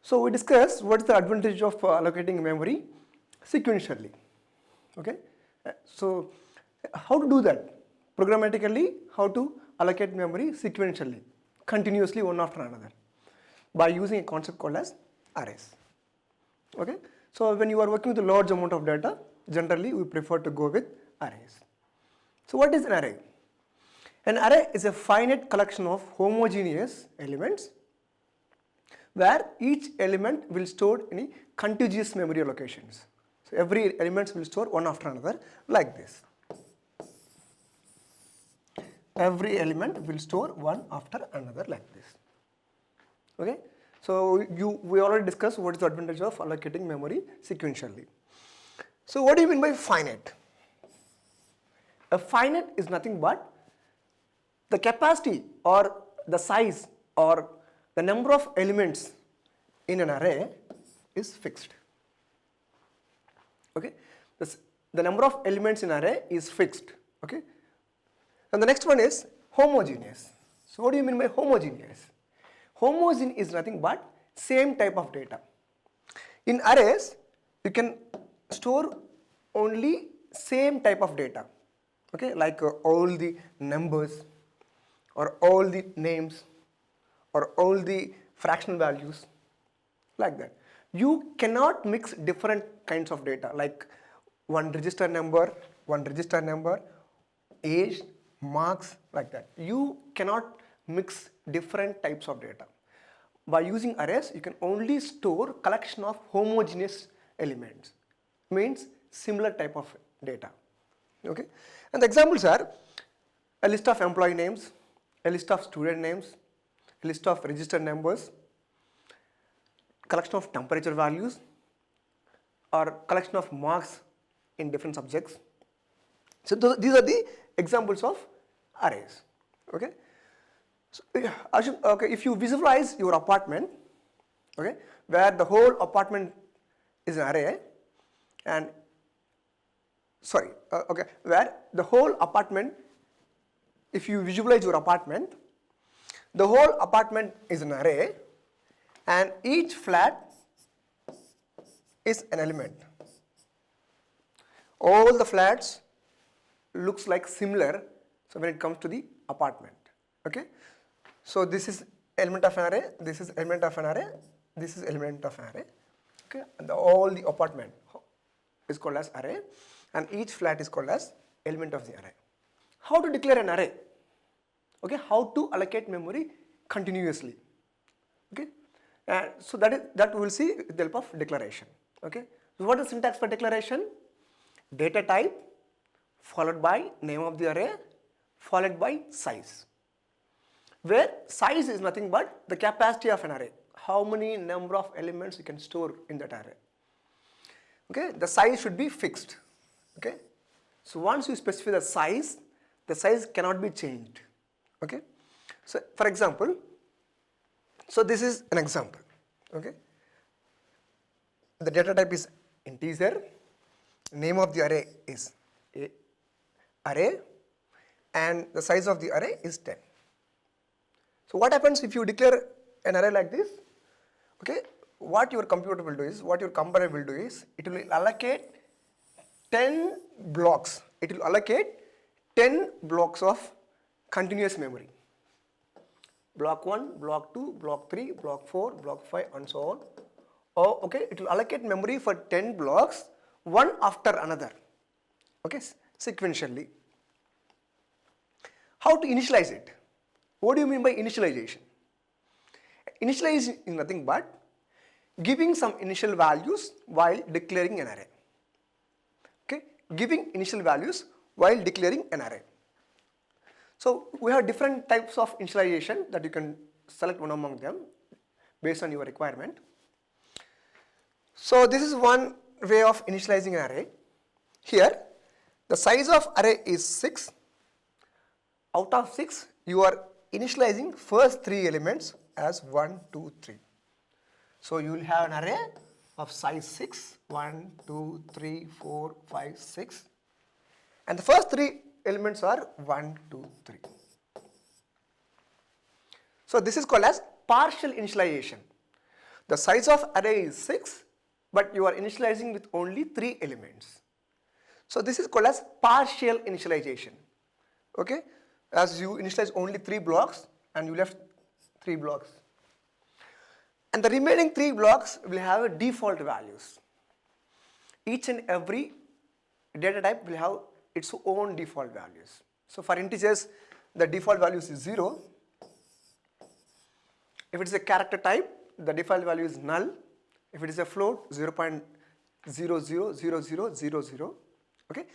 So we discussed what is the advantage of allocating memory sequentially. Okay, so how to do that? Programmatically, how to allocate memory sequentially, continuously one after another, by using a concept called as arrays. Okay, so when you are working with a large amount of data, generally we prefer to go with arrays. So what is an array? An array is a finite collection of homogeneous elements where each element will store in contiguous memory locations. So every element will store one after another like this. Every element will store one after another like this. Okay, so we already discussed what is the advantage of allocating memory sequentially. So what do you mean by finite? A finite is nothing but the capacity or the size or the number of elements in an array is fixed. Okay, the number of elements in an array is fixed. Okay, and the next one is homogeneous. So what do you mean by homogeneous? Homogeneous is nothing but same type of data. In arrays, you can store only same type of data. Okay, like all the numbers or all the names or all the fractional values, like that. You cannot mix different kinds of data, like one register number, age, marks, like that. You cannot mix different types of data. By using arrays, you can only store collection of homogeneous elements, means similar type of data. Okay, and the examples are a list of employee names, a list of student names, a list of register numbers, collection of temperature values, or collection of marks in different subjects. So these are the examples of arrays. Okay, so okay, if you visualize your apartment, okay, where the whole apartment is an array, and where the whole apartment, if you visualize your apartment, the whole apartment is an array and each flat is an element. All the flats looks like similar, so when it comes to the apartment. Okay, so this is element of an array, this is element of an array, this is element of an array. Okay, and all the apartment is called as array and each flat is called as element of the array. How to declare an array? Okay, how to allocate memory continuously? Okay, so that we will see with the help of declaration. Okay, so what is the syntax for declaration? Data type followed by name of the array followed by size, where size is nothing but the capacity of an array, how many number of elements you can store in that array. Okay, the size should be fixed. Okay, so once you specify the size cannot be changed. Okay, so for example, so this is an example. Okay, the data type is integer, name of the array is array, and the size of the array is 10. So what happens if you declare an array like this? Okay, what your computer will do is, what your compiler will do is, it will allocate 10 blocks. It will allocate 10 blocks of continuous memory. Block 1, block 2, block 3, block 4, block 5 and so on. Oh, okay, it will allocate memory for 10 blocks, one after another. Okay, sequentially. How to initialize it? What do you mean by initialization? Initialization is nothing but giving some initial values while declaring an array. Okay, giving initial values while declaring an array. So we have different types of initialization that you can select one among them based on your requirement. So this is one way of initializing an array. Here the size of array is 6. Out of 6 you are initializing first 3 elements as 1, 2, 3. So you will have an array of size 6, 1, 2, 3, 4, 5, 6. And the first 3 elements are 1, 2, 3. So this is called as partial initialization. The size of array is 6, but you are initializing with only 3 elements. So this is called as partial initialization. Okay, as you initialize only 3 blocks and you left 3 blocks. And the remaining 3 blocks will have default values. Each and every data type will have its own default values. So for integers, the default values is 0. If it is a character type, the default value is null. If it is a float, 0.000000. Okay.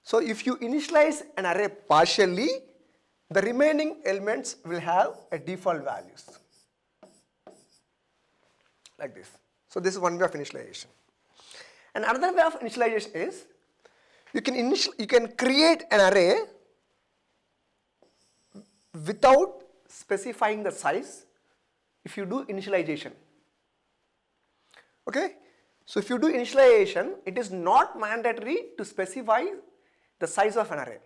So if you initialize an array partially, the remaining elements will have a default values. Like this. So this is one way of initialization. And another way of initialization is you can create an array without specifying the size if you do initialization. Okay? So if you do initialization, it is not mandatory to specify the size of an array.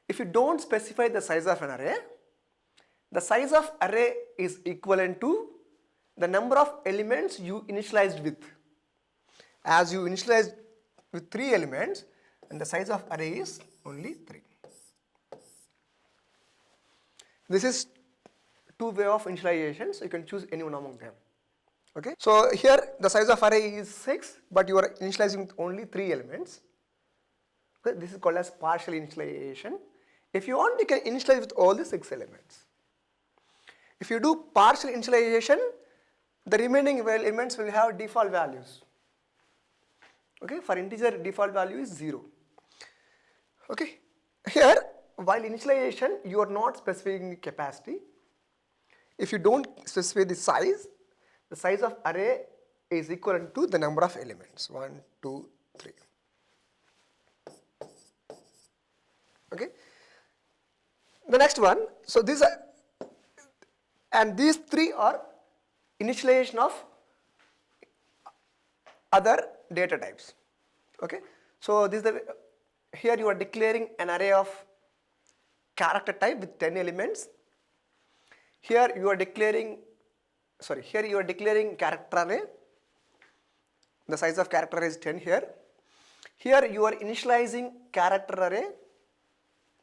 If you don't specify the size of an array, the size of array is equivalent to the number of elements you initialized with. As you initialized with 3 elements, and the size of array is only 3. This is 2 way of initialization, so you can choose any one among them. Okay, so here the size of array is 6, but you are initializing with only 3 elements. Okay, this is called as partial initialization. If you want, you can initialize with all the 6 elements. If you do partial initialization, the remaining elements will have default values. Okay, for integer default value is 0. Okay, here while initialization you are not specifying capacity. If you don't specify the size of array is equivalent to the number of elements, 1, 2, 3. Okay. The next one, so these 3 are initialization of other data types. Okay. So this is here you are declaring an array of character type with 10 elements. Here you are declaring character array. The size of character array is 10 here. Here you are initializing character array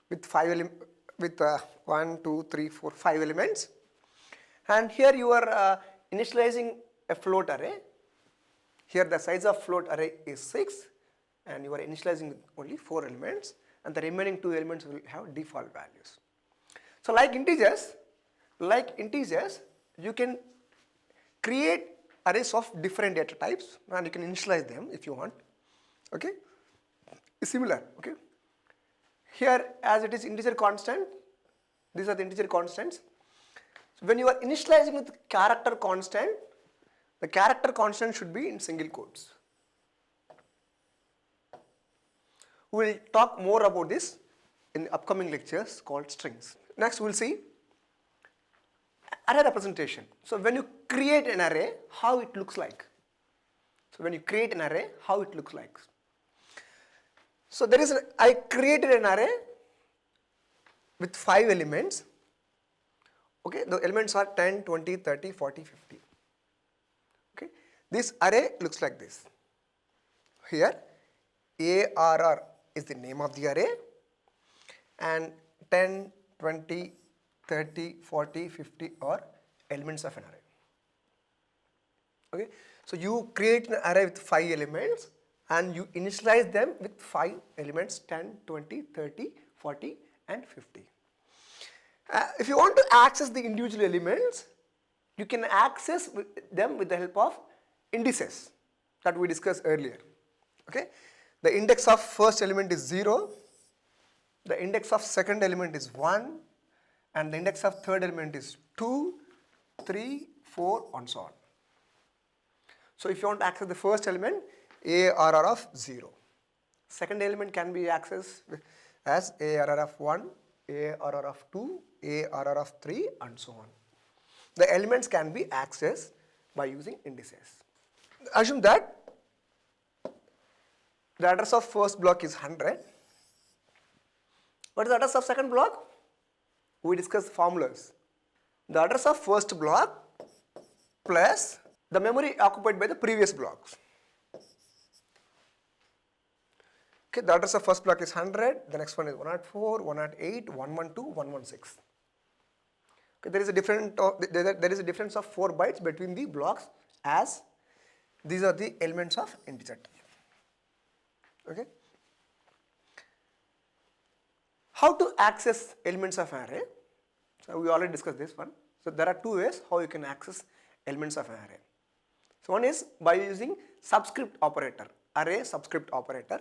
with 1, 2, 3, 4, 5 elements. And here you are initializing a float array. Here the size of float array is 6 and you are initializing with only 4 elements, and the remaining 2 elements will have default values. So like integers, you can create arrays of different data types and you can initialize them if you want. Okay, it's similar. Okay, here as it is integer constant, these are the integer constants. So when you are initializing with character constant, the character constant should be in single quotes. We will talk more about this in the upcoming lectures called strings. Next we will see array representation. So when you create an array, how it looks like. So I created an array with 5 elements. Okay, the elements are 10, 20, 30, 40, 50. Okay, this array looks like this. Here ARR is the name of the array, and 10, 20, 30, 40, 50 are elements of an array. Okay, so you create an array with 5 elements and you initialize them with 5 elements, 10, 20, 30, 40 and 50. If you want to access the individual elements, you can access them with the help of indices that we discussed earlier. Okay, the index of first element is 0, the index of second element is 1, and the index of third element is 2, 3, 4 and so on. So if you want to access the first element, ARR of 0. Second element can be accessed as ARR of 1, ARR of 2, ARR of 3 and so on. The elements can be accessed by using indices. Assume that the address of first block is 100 What is the address of second block? We discussed formulas. The address of first block plus the memory occupied by the previous blocks. Okay, the address of first block is 100, the next one is 104, 108, 112, 116. Okay, there is a difference of 4 bytes between the blocks, as these are the elements of integer type. Okay. How to access elements of an array? So we already discussed this one. So there are two ways how you can access elements of an array. So one is by using subscript operator, array subscript operator.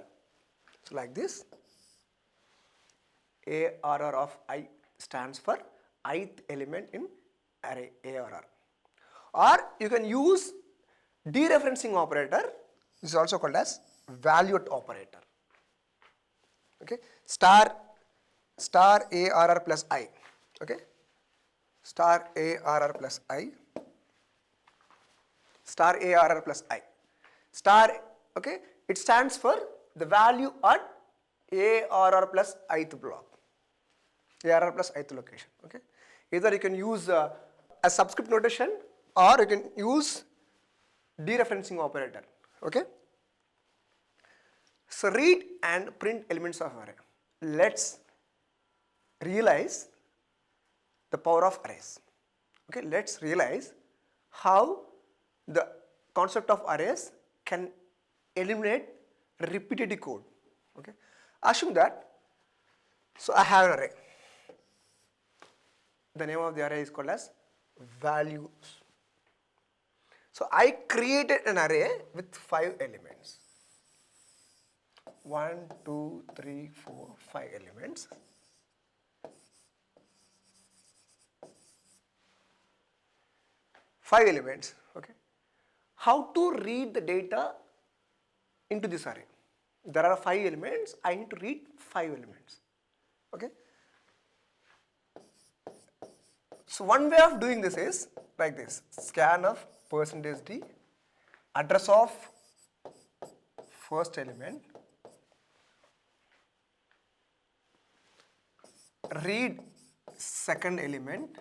So like this, ARR of I stands for ith element in array ARR. Or you can use dereferencing operator, this is also called as valuate operator. Okay, star ARR plus I. Okay, star ARR plus I. Star ARR plus I. Star, okay, it stands for the value at ARR plus ith block. ARR plus ith location. Okay, either you can use a subscript notation or you can use dereferencing operator. Okay. So read and print elements of array. Let's realize the power of arrays. Okay, let's realize how the concept of arrays can eliminate repetitive code. Okay, assume that, so I have an array. The name of the array is called as values. So I created an array with 5 elements. 1, 2, 3, 4, 5 elements. Five elements. Okay. How to read the data into this array? There are 5 elements. I need to read 5 elements. Okay. So one way of doing this is like this: scan of %d, address of first element, read second element,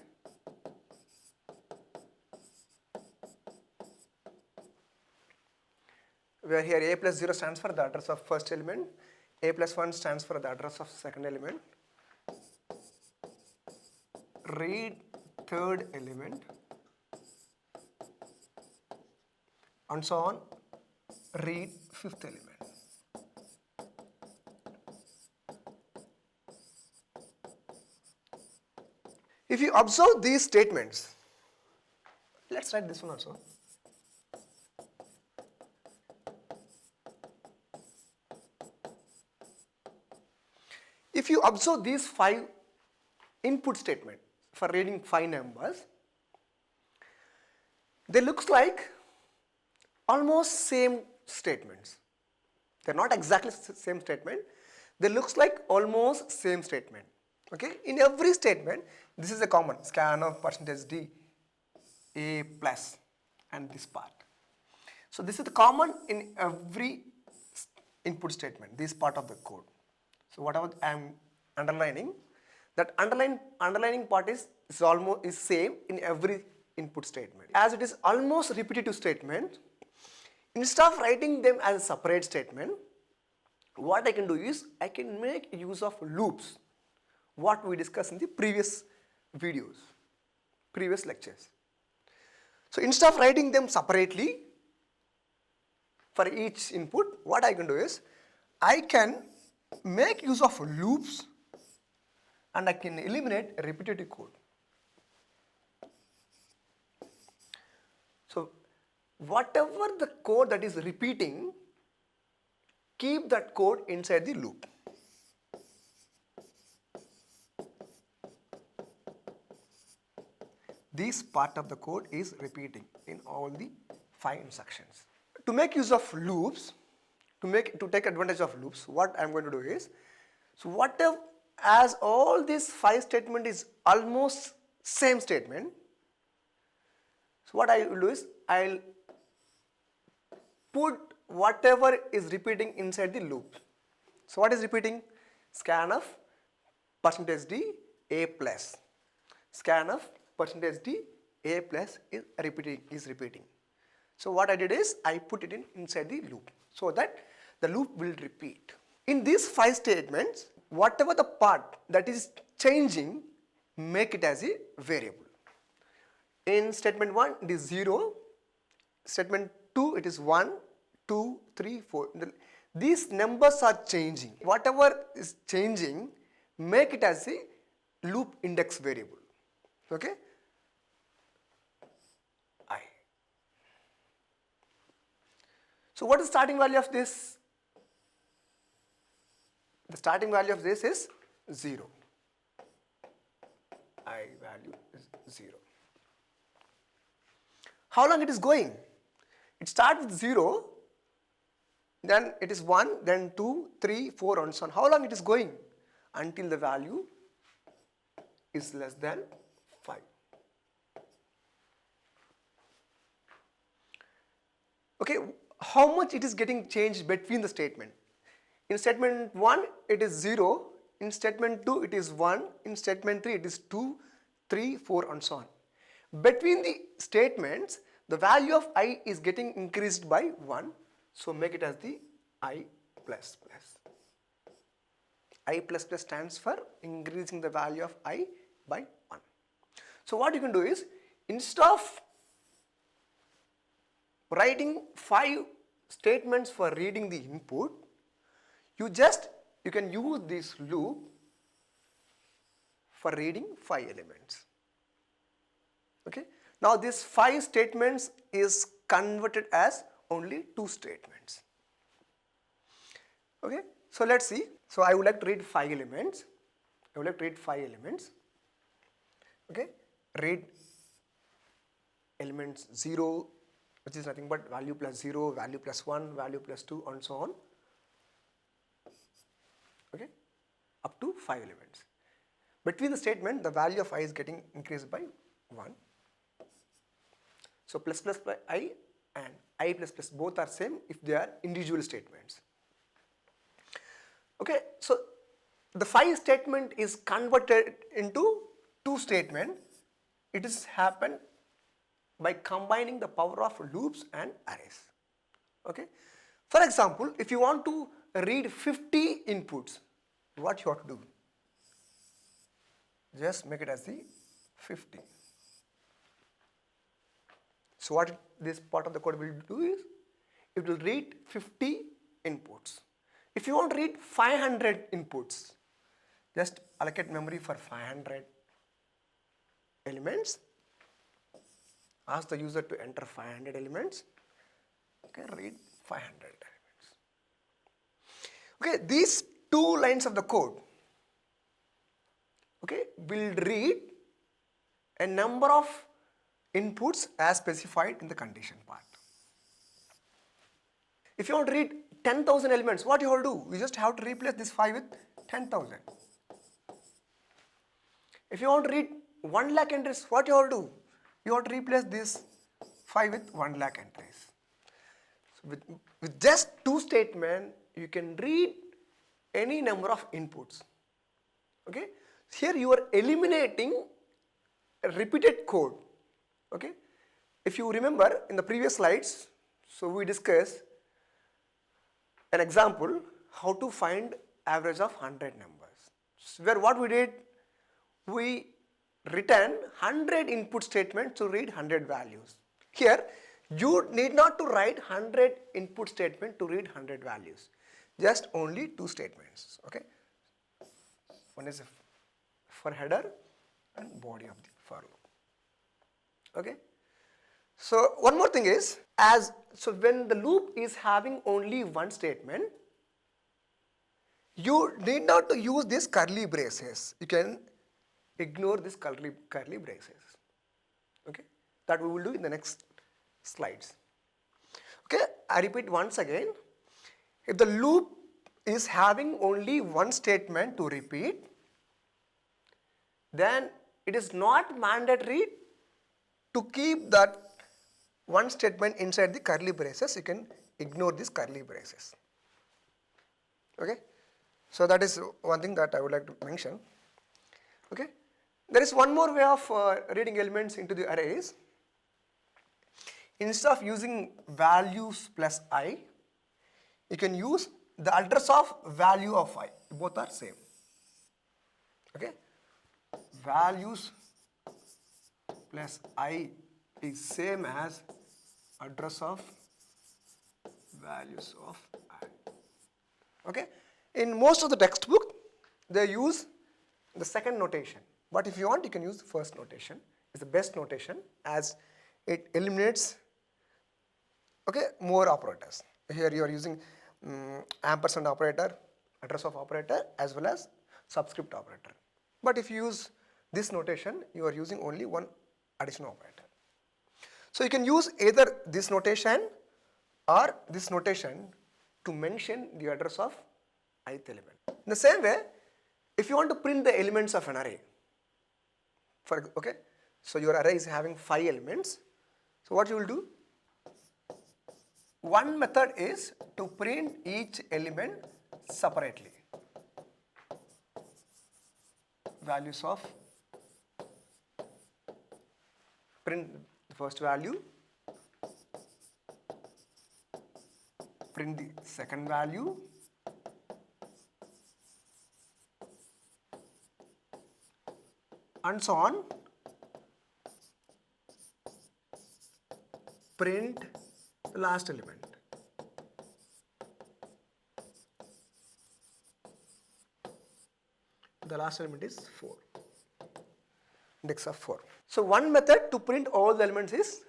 where here a plus 0 stands for the address of first element, a plus 1 stands for the address of second element, read third element, and so on, read fifth element. If you observe these statements, let's write this one also. If you observe these 5 input statements for reading 5 numbers, they looks like almost same statements. They're not exactly same statement. They looks like almost same statement. Okay. In every statement, this is a common scan of %d, a plus, and this part. So this is the common in every input statement, this part of the code. So whatever I am underlining, that underlining part is same in every input statement. As it is almost repetitive statement, instead of writing them as a separate statement, what I can do is I can make use of loops, what we discussed in the previous videos, previous lectures. So instead of writing them separately for each input, what I can do is I can make use of loops and I can eliminate repetitive code. So whatever the code that is repeating, keep that code inside the loop. This part of the code is repeating in all the 5 instructions. To make use of loops, to take advantage of loops, what I am going to do is, so whatever, as all these 5 statement is almost same statement, so what I will do is I will put whatever is repeating inside the loop. So what is repeating? Scan of percentage d a plus. Scanf percentage d a plus is repeating. So what I did is I put it inside the loop so that the loop will repeat. In these 5 statements, whatever the part that is changing, make it as a variable. In statement 1 it is 0, statement 2 it is 1, 2, 3, 4. These numbers are changing. Whatever is changing, make it as a loop index variable. Okay? I. So what is the starting value of this? The starting value of this is 0. I value is 0. How long it is going? It starts with 0, then it is 1, then 2, 3, 4 and so on. How long it is going? Until the value is less than 5. Okay, how much it is getting changed between the statement? In statement 1 it is 0, in statement 2 it is 1, in statement 3 it is 2, 3, 4 and so on. Between the statements, the value of I is getting increased by 1, so make it as the I plus plus. I plus plus stands for increasing the value of I by 1. So what you can do is, instead of writing 5 statements for reading the input, you can use this loop for reading 5 elements. Okay. Now this 5 statements is converted as only 2 statements. Okay. So let's see. So I would like to read 5 elements. Okay. Read elements 0, which is nothing but value plus 0, value plus 1, value plus 2 and so on. Okay, up to 5 elements. Between the statement, the value of I is getting increased by 1. So plus plus by I and I plus plus both are same if they are individual statements. Okay, so the 5 statement is converted into 2 statement. It is happened by combining the power of loops and arrays. Okay. For example, if you want to read 50 inputs, what you have to do? Just make it as the 50. So what this part of the code will do is, it will read 50 inputs. If you want to read 500 inputs, just allocate memory for 500 elements. Ask the user to enter 500 elements. Okay, read 500 elements. Okay, these 2 lines of the code, okay, will read a number of inputs as specified in the condition part. If you want to read 10,000 elements, what you have to do? You just have to replace this 5 with 10,000. If you want to read 1 lakh entries, what you have to do? You have to replace this 5 with 1 lakh entries. So with just 2 statements, you can read any number of inputs. Okay? Here you are eliminating a repeated code. Okay? If you remember in the previous slides, so we discussed an example how to find average of 100 numbers. So where what we did, we return 100 input statements to read 100 values. Here you need not to write 100 input statement to read 100 values, just only 2 statements. Okay, one is for header and body of the for loop. Okay, so one more thing is, when the loop is having only 1 statement, you need not to use these curly braces. You can ignore this curly braces. Okay, that we will do in the next slides. Okay, I repeat once again. If the loop is having only 1 statement to repeat, then it is not mandatory to keep that 1 statement inside the curly braces. You can ignore these curly braces. Okay, so that is one thing that I would like to mention. Okay. There is one more way of reading elements into the arrays. Instead of using values plus I, you can use the address of value of I. Both are same. Okay. Values plus I is same as address of values of I. Okay. In most of the textbook, they use the second notation. But if you want, you can use the first notation. It's the best notation as it eliminates more operators. Here you are using ampersand operator, address of operator, as well as subscript operator. But if you use this notation, you are using only one addition operator. So you can use either this notation or this notation to mention the address of ith element. In the same way, if you want to print the elements of an array, so your array is having 5 elements. So what you will do? One method is to print each element separately. Values of, print the first value, print the second value, and so on. Print the last element. The last element is 4. Index of 4. So one method to print all the elements is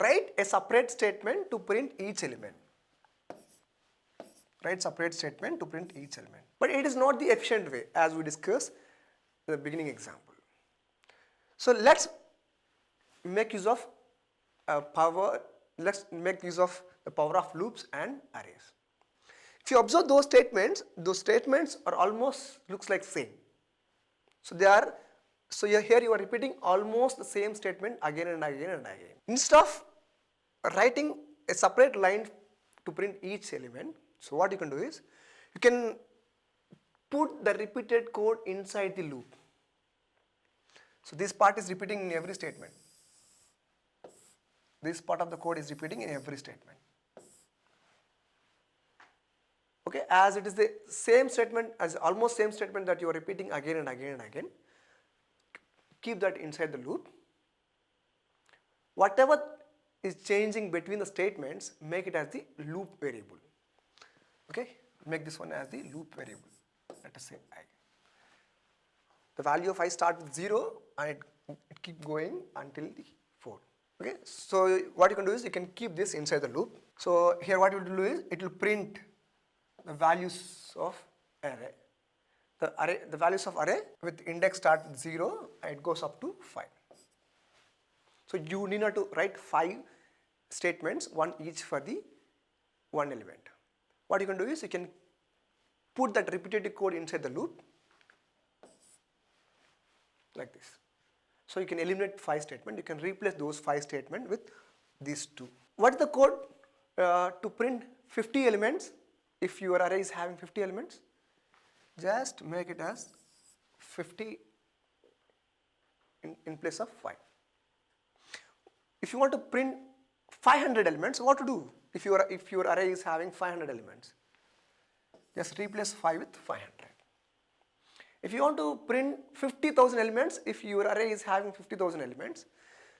write a separate statement to print each element. Write separate statement to print each element. But it is not the efficient way as we discussed in the beginning example. So let's make use of let's make use of the power of loops and arrays. If you observe those statements are almost looks like same. So here you are repeating almost the same statement again and again and again. Instead of writing a separate line to print each element, so what you can do is you can put the repeated code inside the loop. So this part is repeating in every statement. This part of the code is repeating in every statement. Okay, as it is the same statement, as almost same statement that you are repeating again and again and again, keep that inside the loop. Whatever is changing between the statements, make it as the loop variable. Okay, make this one as the loop variable. Let us say I. The value of I start with 0 and it keep going until the 4. Okay, so what you can do is you can keep this inside the loop. So here what it will do is it will print the values of array. The values of array with index start with 0 and it goes up to 5. So you need not to write 5 statements, one each for the one element. What you can do is you can put that repetitive code inside the loop like this. So you can eliminate 5 statements. You can replace those 5 statements with these 2. What is the code to print 50 elements? If your array is having 50 elements, just make it as 50 in place of 5. If you want to print 500 elements, what to do? If your array is having 500 elements, just replace 5 with 500. If you want to print 50,000 elements, if your array is having 50,000 elements,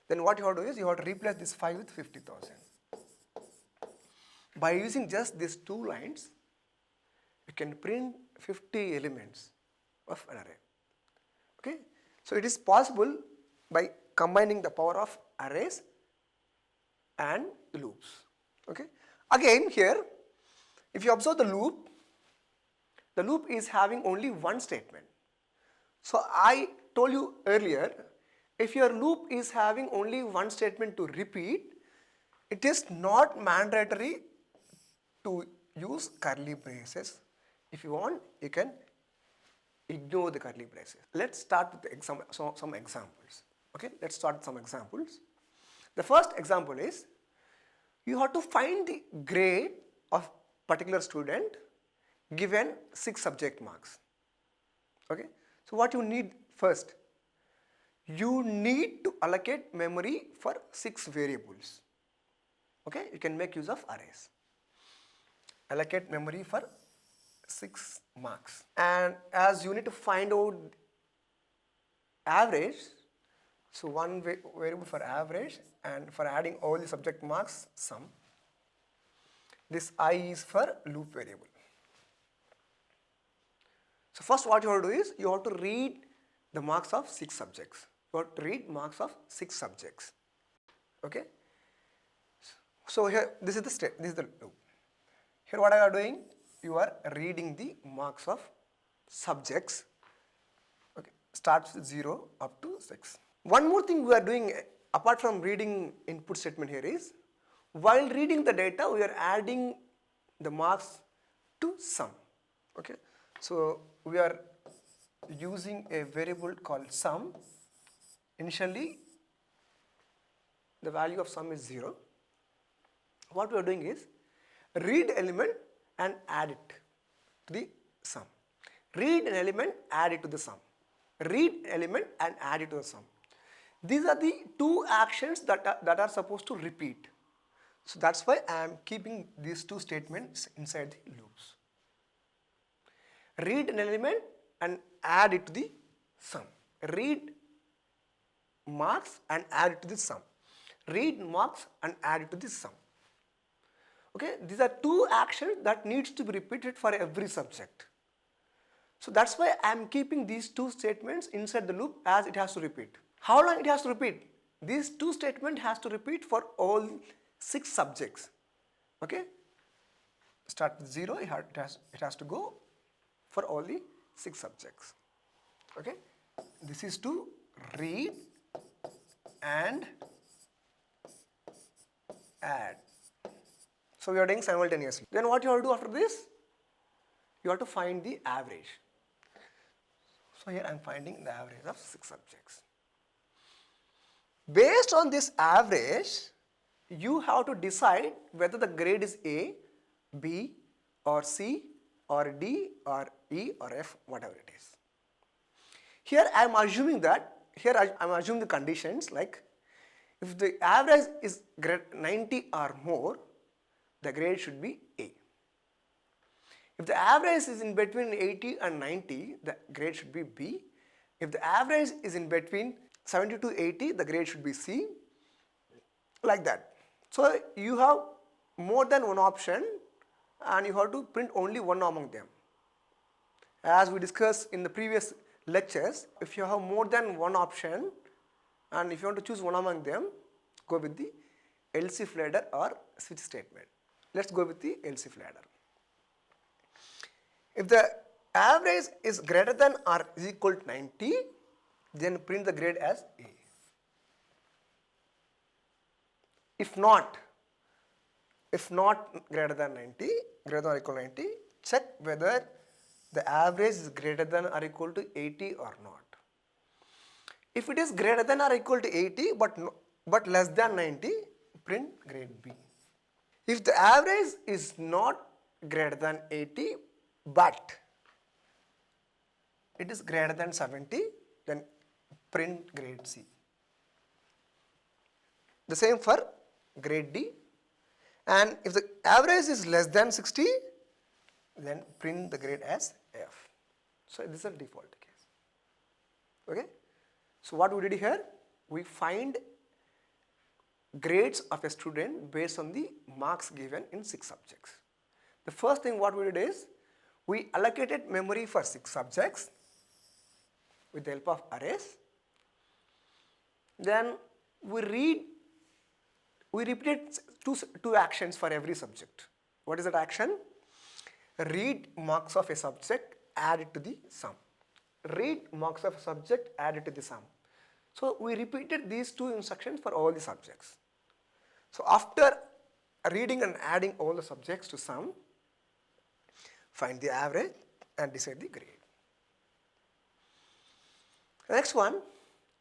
then what you have to do is you have to replace this 5 with 50,000. By using just these 2 lines, you can print 50 elements of an array. Okay, so it is possible by combining the power of arrays and loops. Okay, again here, if you observe the loop is having only one statement. So I told you earlier, if your loop is having only one statement to repeat, it is not mandatory to use curly braces. If you want, you can ignore the curly braces. Let's start with some examples. Okay, let's start with some examples. The first example is you have to find the grade of particular student given 6 subject marks. Okay, So what you need first, you need to allocate memory for 6 variables. Okay, you can make use of arrays. Allocate memory for 6 marks. And as you need to find out average, so one variable for average, and for adding all the subject marks, sum. This I is for loop variable. So first what you have to do is, you have to read the marks of 6 subjects. You have to read marks of 6 subjects. Okay. So here, this is the loop. Here what I am doing, you are reading the marks of subjects. Okay, starts with 0 up to 6. One more thing we are doing apart from reading input statement here is, while reading the data, we are adding the marks to sum. Okay, so we are using a variable called sum. Initially, the value of sum is 0. What we are doing is, read element and add it to the sum. Read an element, add it to the sum. Read element and add it to the sum. These are the 2 actions that are supposed to repeat. So that's why I am keeping these 2 statements inside the loops. Read an element and add it to the sum. Read marks and add it to the sum. Read marks and add it to the sum. Okay, these are 2 actions that needs to be repeated for every subject. So that's why I am keeping these 2 statements inside the loop, as it has to repeat. How long it has to repeat? These 2 statements has to repeat for all 6 subjects. Okay, start with 0, it has to go for all the 6 subjects. Okay, this is to read and add. So we are doing simultaneously. Then what you have to do after this? You have to find the average. So here I am finding the average of 6 subjects. Based on this average, you have to decide whether the grade is A, B, or C, or D, or E, or F, whatever it is. Here I am assuming that, I am assuming the conditions like, if the average is 90 or more, the grade should be A. If the average is in between 80 and 90, the grade should be B. If the average is in between 70 to 80, the grade should be C. Like that. So you have more than one option and you have to print only one among them. As we discussed in the previous lectures, if you have more than one option and if you want to choose one among them, go with the else if ladder or switch statement. Let's go with the else if ladder. If the average is greater than or is equal to 90, then print the grade as A. If not greater than 90, greater than or equal to 90, check whether the average is greater than or equal to 80 or not. If it is greater than or equal to 80 but less than 90, print grade B. If the average is not greater than 80 but it is greater than 70, then print grade C. The same for grade D. And if the average is less than 60, then print the grade as F. So this is the default case. Okay. So what we did here, we find grades of a student based on the marks given in 6 subjects. The first thing what we did is, we allocated memory for 6 subjects with the help of arrays. Then we repeated two actions for every subject. What is that action? Read marks of a subject, add it to the sum. Read marks of a subject, add it to the sum. So we repeated these 2 instructions for all the subjects. So after reading and adding all the subjects to sum, find the average and decide the grade. The next one,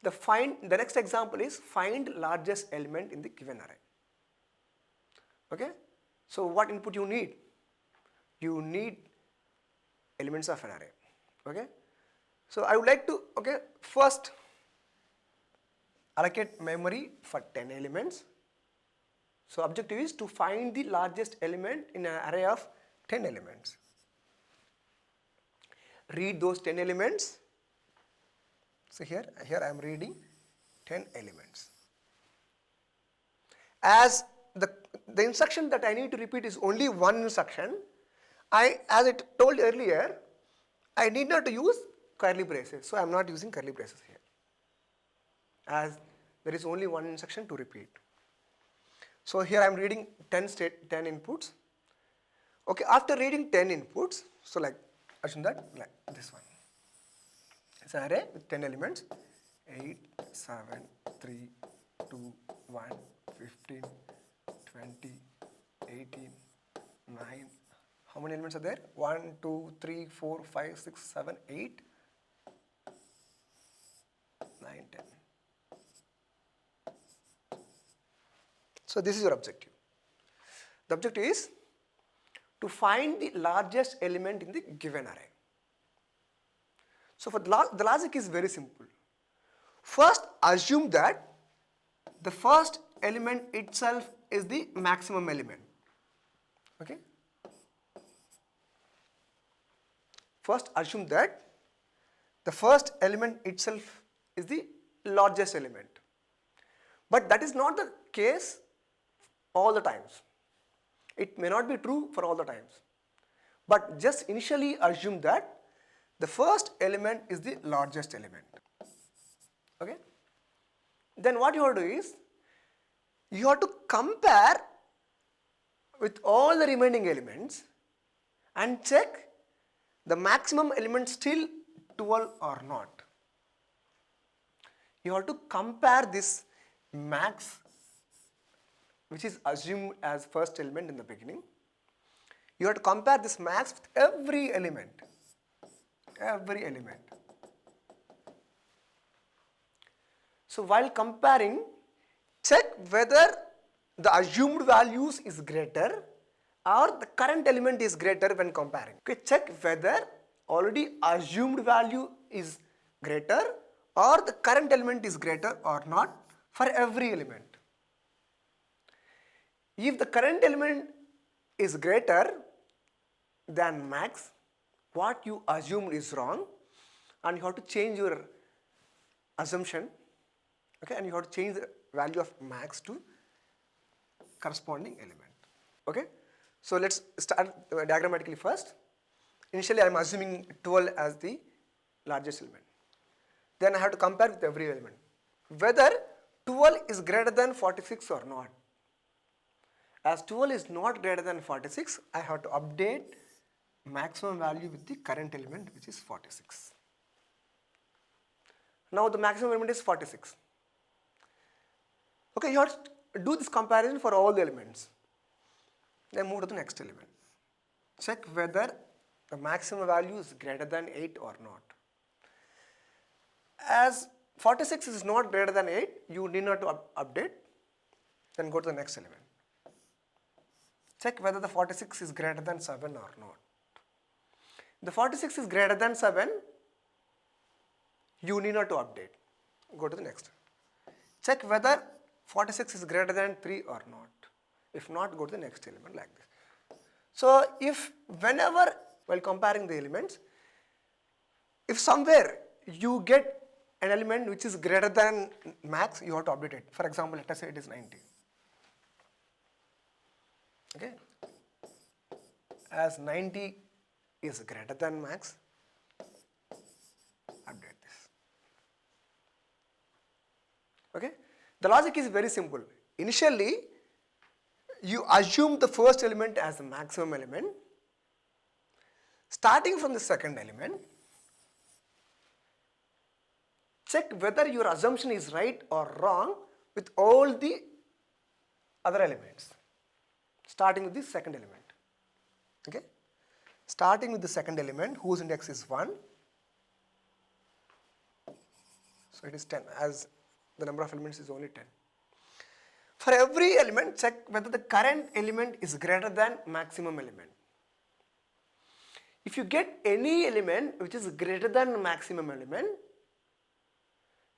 the next example is find largest element in the given array. Okay, so what input you need? You need elements of an array. Okay, So I would like to, okay, first allocate memory for 10 elements. So objective is to find the largest element in an array of 10 elements. Read those 10 elements. So here I am reading 10 elements. As the instruction that I need to repeat is only one instruction, as I told earlier, I need not to use curly braces. So I am not using curly braces here, as there is only one instruction to repeat. So here I am reading 10 inputs. Okay, after reading 10 inputs, so like assume that like this one. It's an array with 10 elements. 8, 7, 3, 2, 1, 15, 20, 18, 9. How many elements are there? 1, 2, 3, 4, 5, 6, 7, 8, 9, 10. So this is your objective. The objective is to find the largest element in the given array. So for the logic is very simple. First assume that the first element itself is the maximum element. Okay? First assume that the first element itself is the largest element. But that is not the case all the times. It may not be true for all the times. But just initially assume that the first element is the largest element. Okay? Then what you have to do is, you have to compare with all the remaining elements and check the maximum element still 12 or not. You have to compare this max, which is assumed as first element in the beginning. You have to compare this max with every element. Every element. So while comparing, check whether the assumed values is greater or the current element is greater when comparing. Okay, check whether already assumed value is greater or the current element is greater or not for every element. If the current element is greater than max, what you assumed is wrong, and you have to change your assumption. Okay, and you have to change the value of max to corresponding element. Okay, so let's start diagrammatically first. Initially I am assuming 12 as the largest element. Then I have to compare with every element whether 12 is greater than 46 or not. As 12 is not greater than 46, I have to update maximum value with the current element, which is 46. Now the maximum element is 46. Okay, you have to do this comparison for all the elements. Then move to the next element. Check whether the maximum value is greater than 8 or not. As 46 is not greater than 8, you need not to update. Then go to the next element. Check whether the 46 is greater than 7 or not. The 46 is greater than 7, you need not to update. Go to the next. Check whether 46 is greater than 3 or not. If not, go to the next element like this. So if whenever, while comparing the elements, if somewhere you get an element which is greater than max, you have to update it. For example, let us say it is 90. Okay, as 90 is greater than max, update this. Okay, the logic is very simple. Initially, you assume the first element as the maximum element. Starting from the second element, check whether your assumption is right or wrong with all the other elements. Starting with the second element. Okay? Starting with the second element, whose index is 1. So it is 10, as the number of elements is only 10. For every element, check whether the current element is greater than maximum element. If you get any element which is greater than maximum element,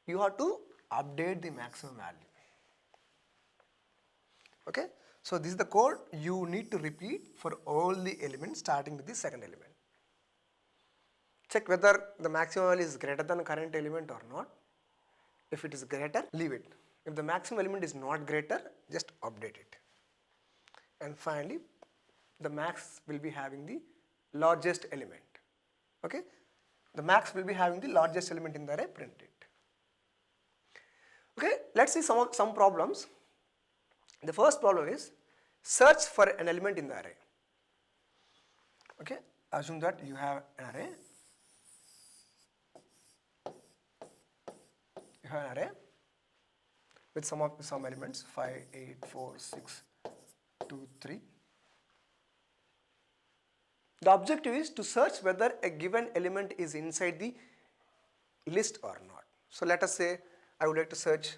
you have to update the maximum value. Okay, so this is the code you need to repeat for all the elements starting with the second element. Check whether the maximum value is greater than the current element or not. If it is greater, leave it. If the maximum element is not greater, just update it. And finally, the max will be having the largest element. Okay, the max will be having the largest element in the array, print it. Okay, let's see some problems. The first problem is search for an element in the array. Okay, assume that you have an array. You have an array with some elements 5, 8, 4, 6, 2, 3. The objective is to search whether a given element is inside the list or not. So let us say I would like to search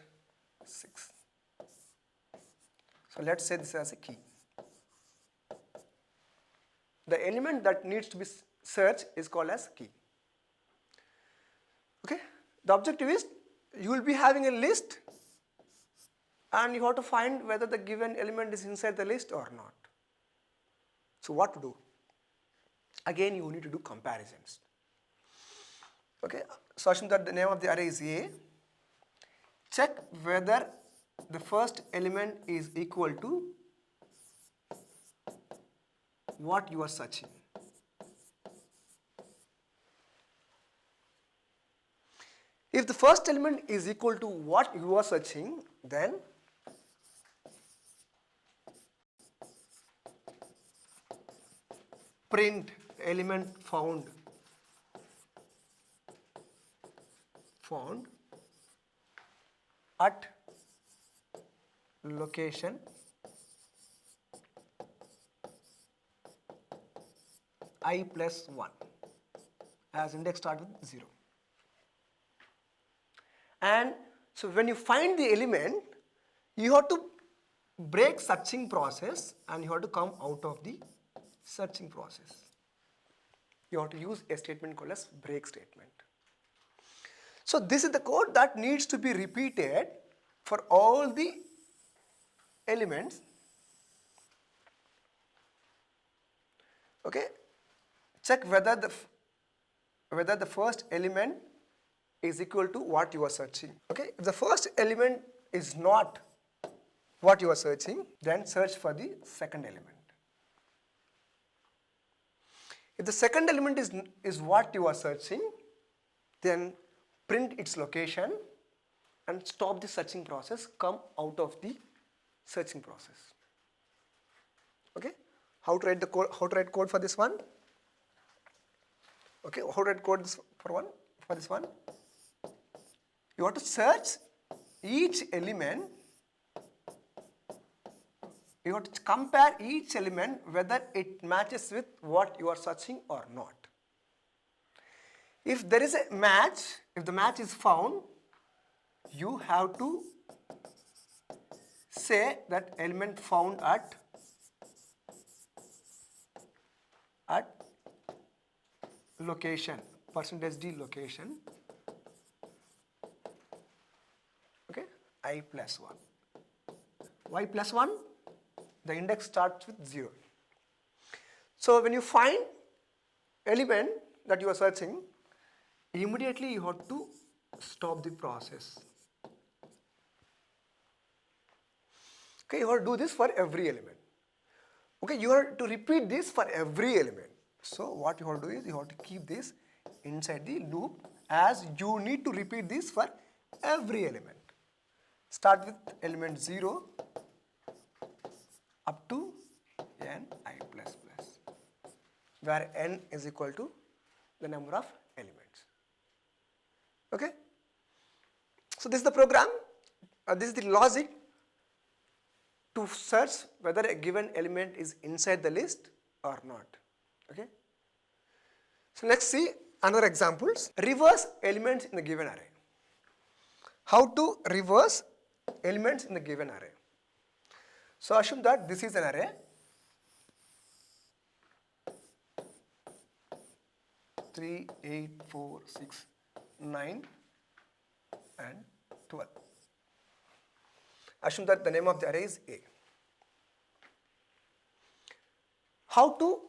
6. So let's say this as a key. The element that needs to be searched is called as key. Okay, the objective is you will be having a list and you have to find whether the given element is inside the list or not. So what to do? Again, you need to do comparisons. Okay, so assume that the name of the array is A. Check whether the first element is equal to what you are searching. If the first element is equal to what you are searching, then print element found at location I plus 1 as index start with 0. And so when you find the element, you have to break searching process and you have to come out of the searching process. You have to use a statement called as break statement. So this is the code that needs to be repeated for all the elements. Okay, check whether the first element is equal to what you are searching. Okay, if the first element is not what you are searching, then search for the second element. If the second element is what you are searching, then print its location and stop the searching process, come out of the searching process. Okay, how to write code for this one? Okay, how to write code for this one? You have to search each element. You have to compare each element whether it matches with what you are searching or not. If there is a match, if the match is found, you have to say that element found at location, %d location, okay, I plus 1. Y plus 1, the index starts with 0. So when you find element that you are searching, immediately you have to stop the process. Okay, you have to do this for every element. Okay, you have to repeat this for every element. So what you have to do is you have to keep this inside the loop, as you need to repeat this for every element. Start with element 0 up to n I plus plus, where n is equal to the number of elements. Okay, so this is the program, this is the logic to search whether a given element is inside the list or not. Okay, so let's see another examples. Reverse elements in the given array. How to reverse elements in the given array? So assume that this is an array. 3, 8, 4, 6, 9 and 12. Assume that the name of the array is A. How to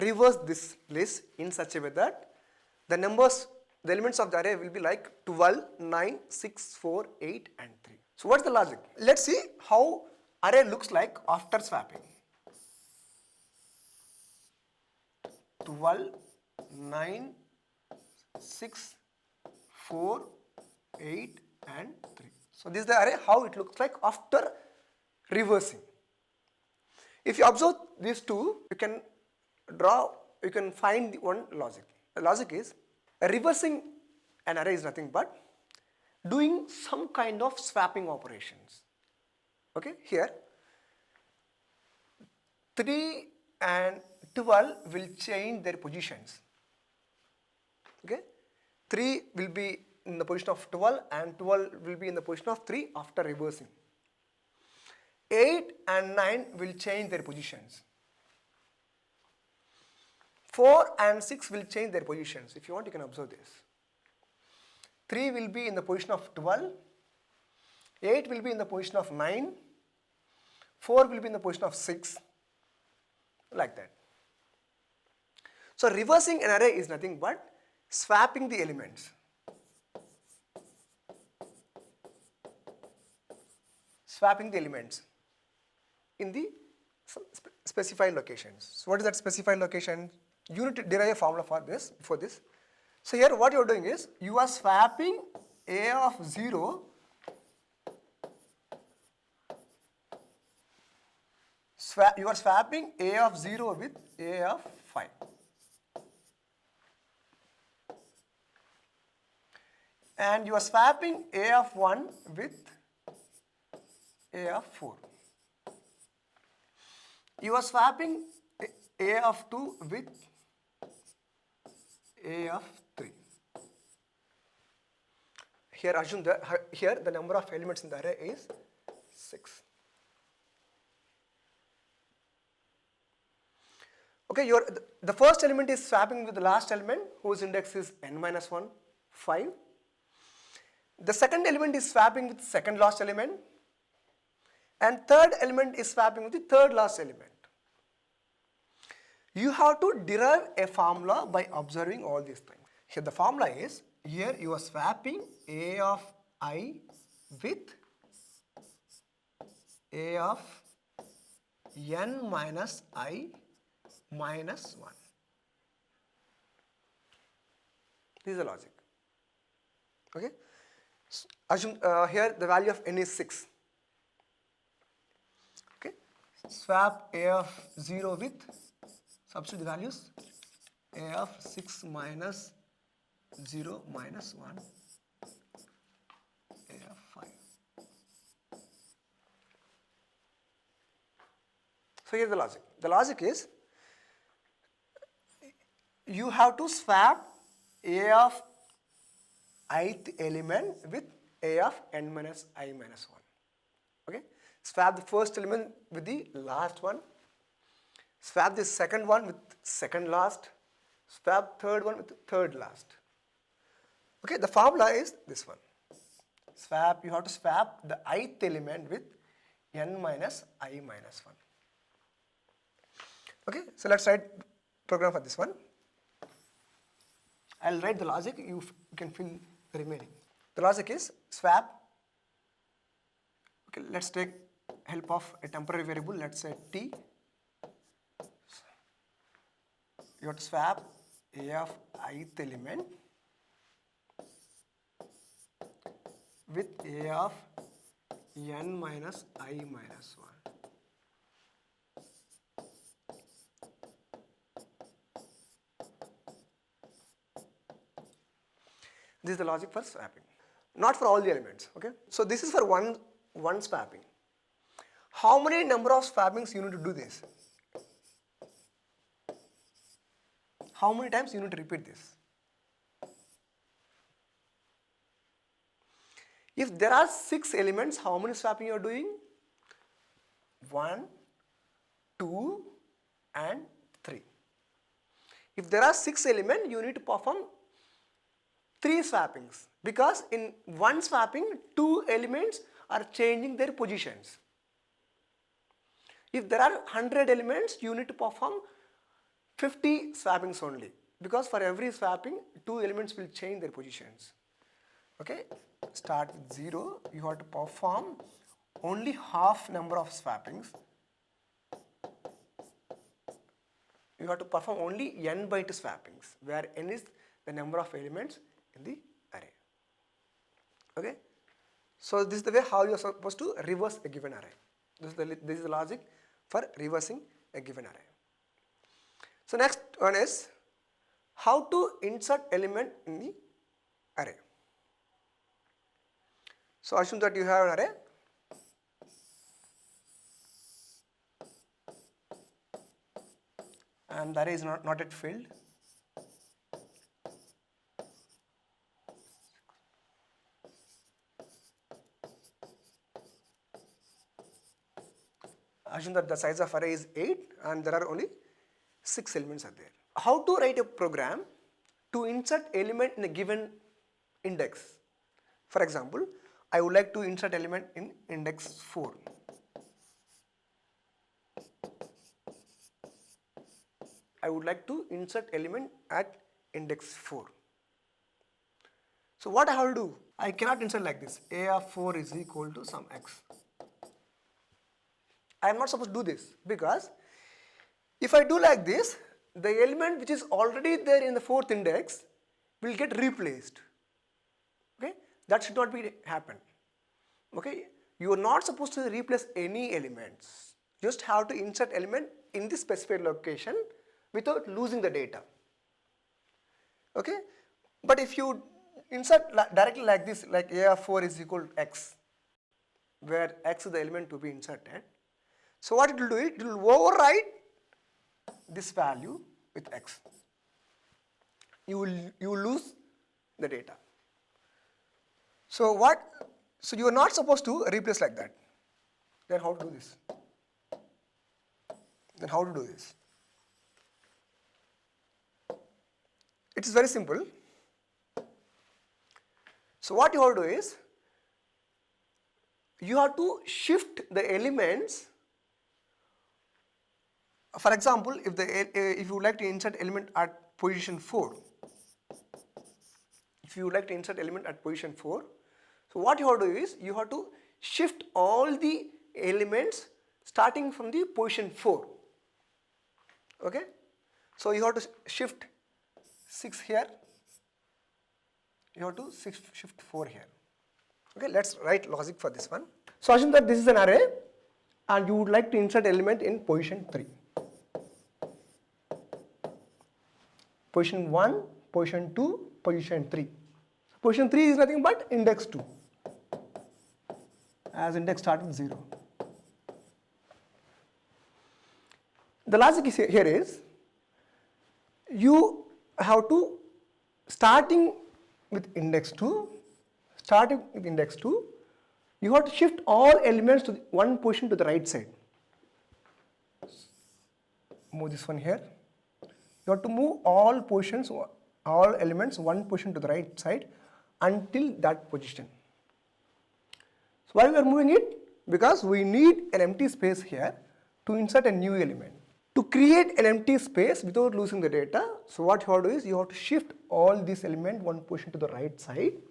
reverse this list in such a way that the elements of the array will be like 12, 9, 6, 4, 8 and 3. So what's the logic? Let's see how array looks like after swapping. 12, 9, 6, 4, 8 and 3. So this is the array how it looks like after reversing. If you observe these two, you can find one logic. The logic is reversing an array is nothing but doing some kind of swapping operations. Okay, here 3 and 12 will change their positions. Okay, 3 will be in the position of 12 and 12 will be in the position of 3 after reversing. 8 and 9 will change their positions. 4 and 6 will change their positions. If you want, you can observe this. 3 will be in the position of 12. 8 will be in the position of 9. 4 will be in the position of 6. Like that. So reversing an array is nothing but swapping the elements. Swapping the elements in the specified locations. So what is that specified location? You need to derive a formula for this, before this. So here what you are doing is, you are swapping A of 0 you are swapping A of 0 with A of 5. And you are swapping A of 1 with A of 4. You are swapping A of 2 with A of 3. Here assume that here the number of elements in the array is 6. Okay, the first element is swapping with the last element whose index is n-1, 5. The second element is swapping with the second last element. And third element is swapping with the third last element. You have to derive a formula by observing all these things. Here the formula is, here you are swapping A of I with A of n minus I minus 1. This is the logic. Okay. Assume here the value of n is 6. Okay. Swap A of 0 with, substitute the values, A of 6 minus 0 minus 1, A of 5. So here's the logic. The logic is, you have to swap A of ith element with A of n minus I minus 1. Okay? Swap the first element with the last one. Swap the second one with second last. Swap third one with third last. Okay, the formula is this one. Swap, you have to swap the ith element with n minus I minus 1. Okay, so let's write program for this one. I'll write the logic, you can fill the remaining. The logic is swap. Okay, let's take help of a temporary variable, let's say t. You have to swap A of ith element with A of n minus I minus 1. This is the logic for swapping. Not for all the elements. Okay. So this is for one swapping. How many number of swappings you need to do this? How many times you need to repeat this? If there are 6 elements, how many swapping you are doing? 1, 2 and 3. If there are 6 elements, you need to perform 3 swappings, because in one swapping 2 elements are changing their positions. If there are 100 elements, you need to perform 50 swappings only, because for every swapping 2 elements will change their positions. Okay, start with 0, you have to perform only half number of swappings. You have to perform only n by 2 swappings, where n is the number of elements in the array. Okay, so this is the way how you are supposed to reverse a given array. This is the logic for reversing a given array. So next one is how to insert element in the array. So assume that you have an array. And the array is not yet filled. Assume that the size of array is 8 and there are only 6 elements are there. How to write a program to insert element in a given index? For example, I would like to insert element in index 4. I would like to insert element at index 4. So what I have to do? I cannot insert like this. A of 4 is equal to some x. I am not supposed to do this, because if I do like this, the element which is already there in the 4th index will get replaced. Okay, that should not be happen. Okay, you are not supposed to replace any elements. Just have to insert element in the specified location without losing the data. Okay, but if you insert directly like this, like a of 4 is equal to x, where x is the element to be inserted, so what it will do, it will override this value with x. You will lose the data. So you are not supposed to replace like that. Then how to do this? It is very simple. So what you have to do is, you have to shift the elements. For example, if you would like to insert element at position 4, so what you have to do is, you have to shift all the elements starting from the position 4. Okay, so you have to shift 6 here, you have to shift 4 here. Okay, let's write logic for this one. So assume that this is an array and you would like to insert element in position 3. Position 1, position 2, position 3. Position 3 is nothing but index 2, as index starts with 0. The logic here is, you have to, starting with index 2, you have to shift all elements to one position to the right side. Move this one here. You have to move all elements one position to the right side until that position. So why we are moving it? Because we need an empty space here to insert a new element. To create an empty space without losing the data, so what you have to do is, you have to shift all these elements one position to the right side,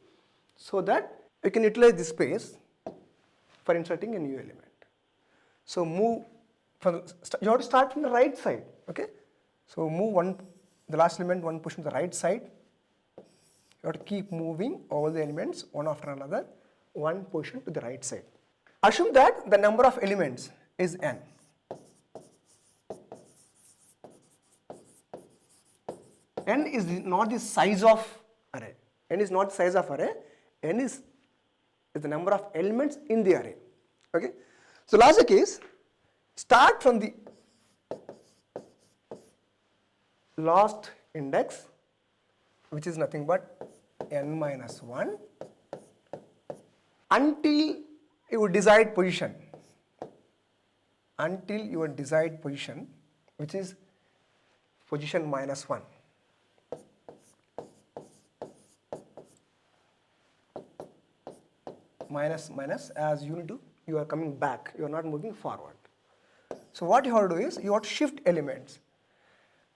so that you can utilize this space for inserting a new element. So you have to start from the right side. Okay, so move the last element one position to the right side. You have to keep moving all the elements one after another one position to the right side. Assume that the number of elements is n. N is not the size of array. N is not the size of array. N is the number of elements in the array. Okay. So logic is, start from the last index, which is nothing but n minus 1, until your desired position. Which is position minus 1. minus, minus, as you are coming back, you are not moving forward. So what you have to do is, you have to shift elements.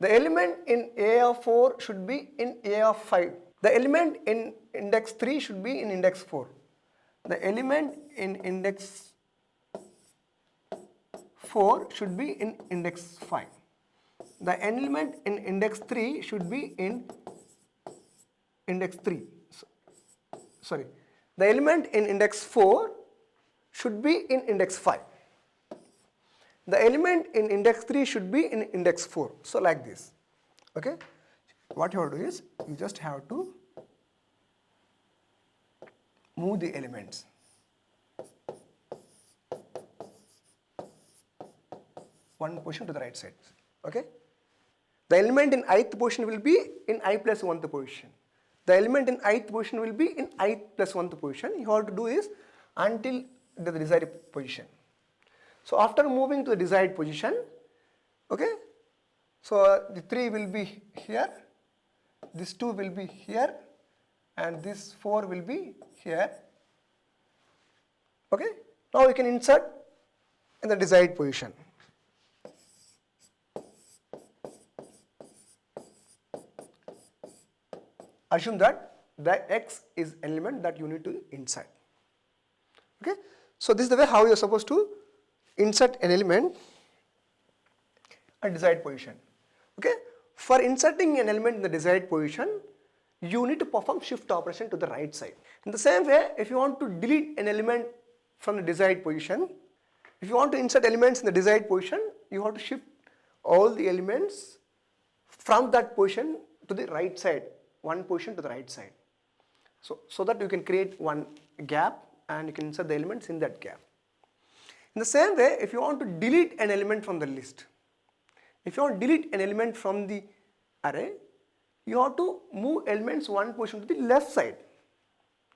The element in A of 4 should be in A of 5. The element in index 3 should be in index 4. The element in index 4 should be in index 5. The element in index 3 should be in index 3. Sorry. The element in index 4 should be in index 5. The element in index 3 should be in index 4. So like this. Okay. What you have to do is, you just have to move the elements. One position to the right side. Okay. The element in ith position will be in I plus 1th position. The element in ith position will be in I plus 1th position. You have to do is until the desired position. So after moving to the desired position, okay, so the 3 will be here, this 2 will be here, and this 4 will be here. Okay, now you can insert in the desired position. Assume that the X is element that you need to insert. Okay, so this is the way how you are supposed to insert an element at desired position. Okay, for inserting an element in the desired position, you need to perform shift operation to the right side. In the same way, if you want to delete an element from the desired position, if you want to insert elements in the desired position, you have to shift all the elements from that position to the right side, one position to the right side. So that you can create one gap and you can insert the elements in that gap. In the same way, if you want to delete an element from the list, if you want to delete an element from the array, you have to move elements one position to the left side.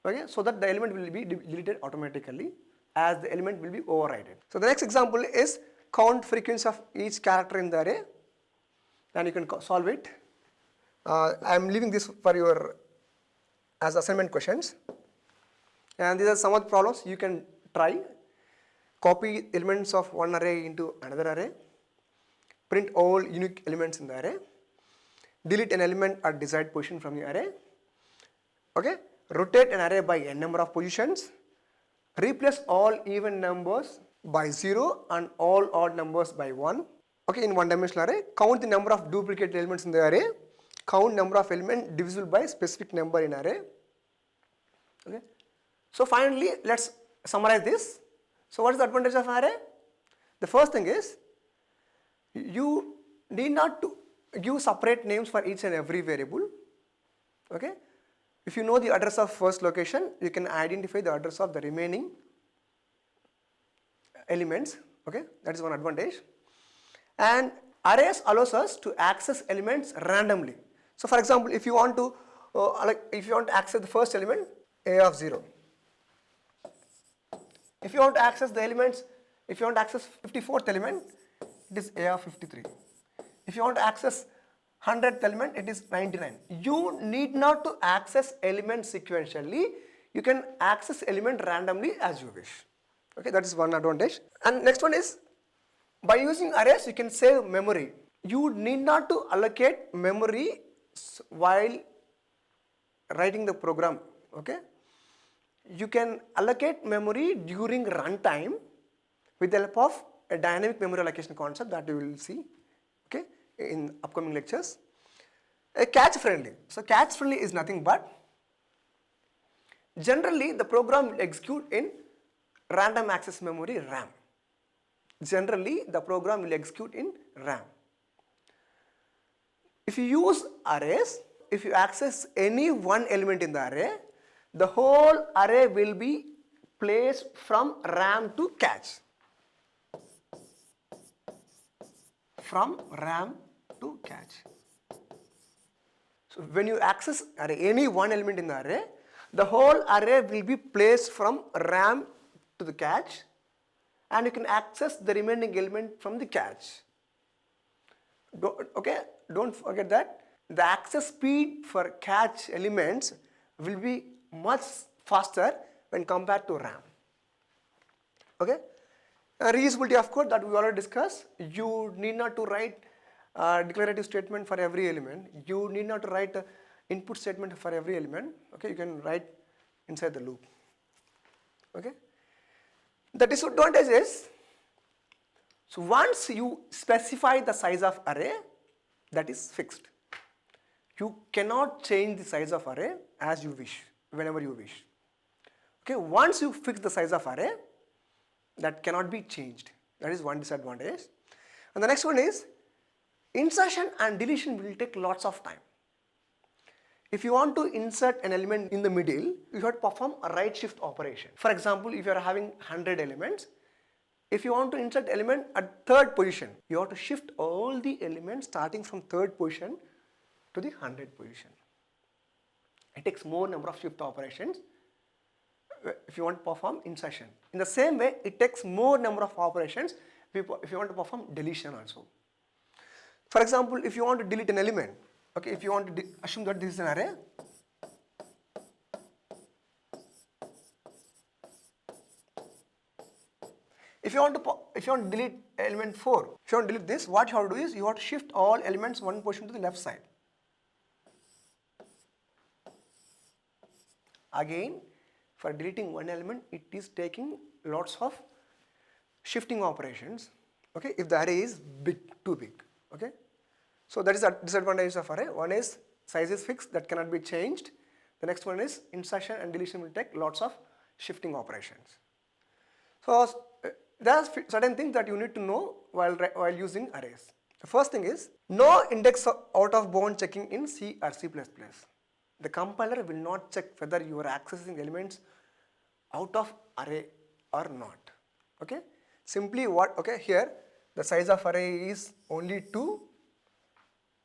Okay, so that the element will be deleted automatically as the element will be overridden. So the next example is count frequency of each character in the array, and you can solve it. I am leaving this for your as assignment questions, and these are some of the problems you can try. Copy elements of one array into another array, print all unique elements in the array, delete an element at desired position from the array, okay, rotate an array by n number of positions, replace all even numbers by 0 and all odd numbers by 1, okay, in one dimensional array, count the number of duplicate elements in the array, count number of elements divisible by specific number in array. Okay. So finally, let's summarize this. So what is the advantage of array? The first thing is, you need not to give separate names for each and every variable. Okay. If you know the address of first location, you can identify the address of the remaining elements. Okay, that is one advantage. And arrays allows us to access elements randomly. So for example, if you want to access the first element, A of 0. If you want to access the elements, if you want to access 54th element, it is A of 53. If you want to access 100th element, it is 99. You need not to access elements sequentially. You can access element randomly as you wish. Okay, that is one advantage. And next one is, by using arrays, you can save memory. You need not to allocate memory while writing the program. Okay, you can allocate memory during runtime with the help of a dynamic memory allocation concept that you will see, okay, in upcoming lectures. A cache friendly. So cache friendly is nothing but, generally the program will execute in random access memory RAM. Generally the program will execute in RAM. If you use arrays, if you access any one element in the array, the whole array will be placed from RAM to cache. From RAM to cache. So when you access any one element in the array, the whole array will be placed from RAM to the cache, and you can access the remaining element from the cache. Okay, don't forget that the access speed for cache elements will be much faster when compared to RAM. Okay. Reusability of code that we already discussed. You need not to write declarative statement for every element. You need not to write input statement for every element. Okay, you can write inside the loop. Okay. The disadvantage is, so once you specify the size of array, that is fixed. You cannot change the size of array as you wish, whenever you wish. Okay, once you fix the size of array, that cannot be changed. That is one disadvantage. And the next one is, insertion and deletion will take lots of time. If you want to insert an element in the middle, you have to perform a right shift operation. For example, if you are having 100 elements, if you want to insert element at third position, you have to shift all the elements starting from third position to the 100 position. It takes more number of shift operations if you want to perform insertion. In the same way, it takes more number of operations if you want to perform deletion also. For example, if you want to delete an element, okay, if you want to assume that this is an array, if you want to delete element 4, if you want to delete this, what you have to do is you have to shift all elements one position to the left side. Again, for deleting one element, it is taking lots of shifting operations. Okay, if the array is too big. Okay, so that is a disadvantage of array. One is size is fixed, that cannot be changed. The next one is insertion and deletion will take lots of shifting operations. So there are certain things that you need to know while using arrays. The first thing is, no index out of bound checking in C or C++. The compiler will not check whether you are accessing elements out of array or not. Okay, simply here the size of array is only 2.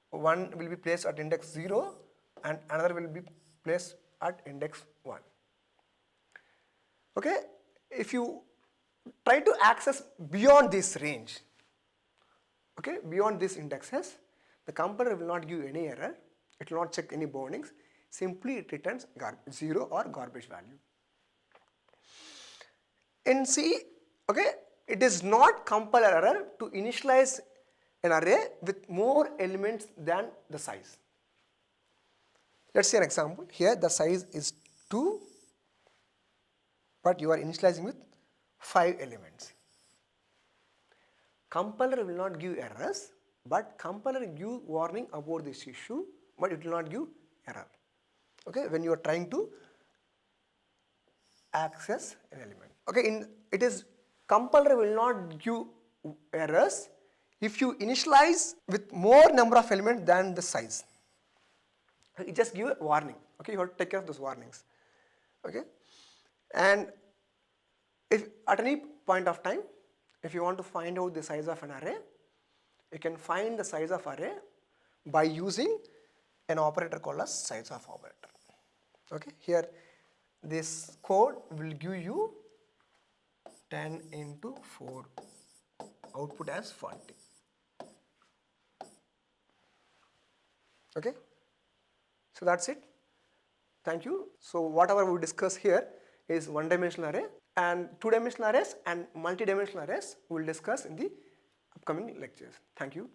One will be placed at index 0 and another will be placed at index 1. Okay, if you try to access beyond this range, okay, beyond these indexes, the compiler will not give any error. It will not check any boundings. Simply it returns 0 or garbage value. In C, okay, it is not compiler error to initialize an array with more elements than the size. Let's see an example. Here the size is 2, but you are initializing with 5 elements. Compiler will not give errors, but compiler give warning about this issue, but it will not give error. Okay, when you are trying to access an element. Okay, it is compiler will not give errors if you initialize with more number of elements than the size. It just give a warning. Okay, you have to take care of those warnings. Okay, and if at any point of time, if you want to find out the size of an array, you can find the size of array by using an operator called as size of operator. Okay, here this code will give you 10 into 4, output as 40. Okay, so that's it. Thank you. So whatever we discuss here is one-dimensional array, and two-dimensional arrays and multi-dimensional arrays we will discuss in the upcoming lectures. Thank you.